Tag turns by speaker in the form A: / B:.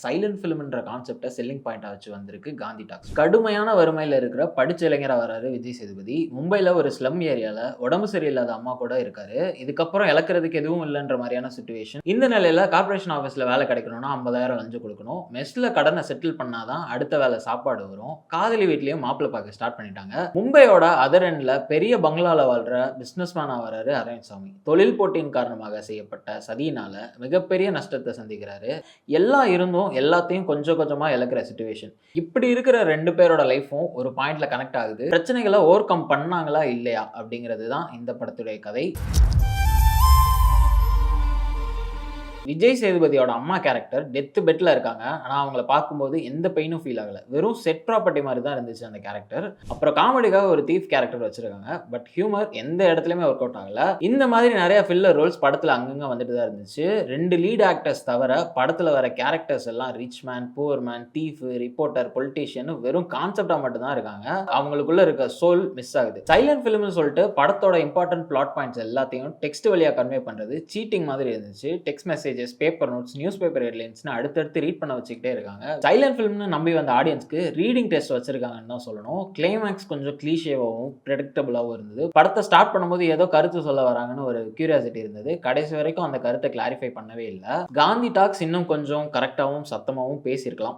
A: Silent ஃபிலிம்ன்ற கான்செப்டை selling பாயிண்டா வச்சு வந்திருக்கு காந்தி டாக்ஸ். கடுமையான வறுமையில் இருக்கிற படிச்ச இளைஞரா வராரு விஜய் சேதுபதி. மும்பையில் ஒரு ஸ்லம் ஏரியால உடம்பு சரியில்லாத அம்மா கூட இருக்காரு. இதுக்கப்புறம் இழக்கிறதுக்கு எதுவும் இல்லைன்ற மாதிரியான சுச்சுவேஷன். இந்த நிலையில கார்பரேஷன் ஆஃபீஸில் வேலை கிடைக்கணும்னா 50,000 லஞ்சம் கொடுக்கணும். மெஸ்ல கடனை செட்டில் பண்ணாதான் அடுத்த வேலை சாப்பாடு வரும். காதலி வீட்லயும் மாப்பிள்ளை பார்க்க ஸ்டார்ட் பண்ணிட்டாங்க. மும்பையோட அதர் எண்ட்ல பெரிய பங்களால வாழ்ற பிசினஸ் மேனா வராரு அரவிந்த்சாமி. தொழில் போட்டியின் காரணமாக செய்யப்பட்ட சதியினால மிகப்பெரிய நஷ்டத்தை சந்திக்கிறாரு. எல்லாம் இருந்தும் எல்லாத்தையும் கொஞ்சம் கொஞ்சமா இழக்கிற சிச்சுவேஷன். இப்படி இருக்கிற 2 பேரோட லைஃப்பும் ஒரு பாயிண்ட்ல கனெக்ட் ஆகுது. பிரச்சனைகளை ஓவர் கம் பண்ணாங்களா இல்லையா அப்படிங்கிறது தான் இந்த படத்துடைய கதை. விஜய் சேதுபதியோட அம்மா கேரக்டர் டெத் பெட்ல இருக்காங்க. ஆனால் அவங்கள பார்க்கும்போது எந்த பெயினும் ஃபீல் ஆகல. வெறும் செட் ப்ராப்பர்ட்டி மாதிரி தான் இருந்துச்சு அந்த கேரக்டர். அப்புறம் காமெடிக்காக ஒரு தீஃப் கேரக்டர் வச்சிருக்காங்க. பட் ஹியூமர் எந்த இடத்துலையுமே ஒர்க் அவுட் ஆகல. இந்த மாதிரி நிறைய ஃபில்லர் ரோல்ஸ் படத்தில் அங்கங்க வந்துட்டு தான் இருந்துச்சு. 2 லீட் ஆக்டர்ஸ் தவிர படத்தில் வர கேரக்டர்ஸ் எல்லாம் rich man, poor man, thief, reporter, politician வெறும் கான்செப்டா மட்டும் தான் இருக்காங்க. அவங்களுக்குள்ள இருக்க சோல் மிஸ் ஆகுது. சைலண்ட் ஃபிலிம்னு சொல்லிட்டு படத்தோட இம்பார்ட்டன்ட் பிளாட் பாயிண்ட்ஸ் எல்லாத்தையும் டெக்ஸ்ட் வழியா கன்வே பண்றது சீட்டிங் மாதிரி இருந்துச்சு. Text message, paper notes, newspaper ஹெட்லைன்ஸ்னு அடுத்தடுத்து ரீட் பண்ண வச்சுக்கிட்டே இருக்காங்க. சைலண்ட் ஃபிலிம்னு நம்பி வந்த ஆடியன்ஸ்க்கு ரீடிங் டெஸ்ட் வச்சிருக்காங்கன்னு தான் சொல்லணும். கிளைமேக்ஸ் கொஞ்சம் கிளீஷேவாகவும் ப்ரெடிக்டபிளாகவும் இருந்தது. படத்தை ஸ்டார்ட் பண்ணும்போது ஏதோ கருத்து சொல்ல வராங்கன்னு ஒரு கியூரியாசிட்டி இருந்தது. கடைசி வரைக்கும் அந்த கருத்தை கிளாரிஃபை பண்ணவே இல்லை. காந்தி டாக்ஸ் இன்னும் கொஞ்சம் கரெக்டாகவும் சத்தமாகவும் பேசியிருக்கலாம்.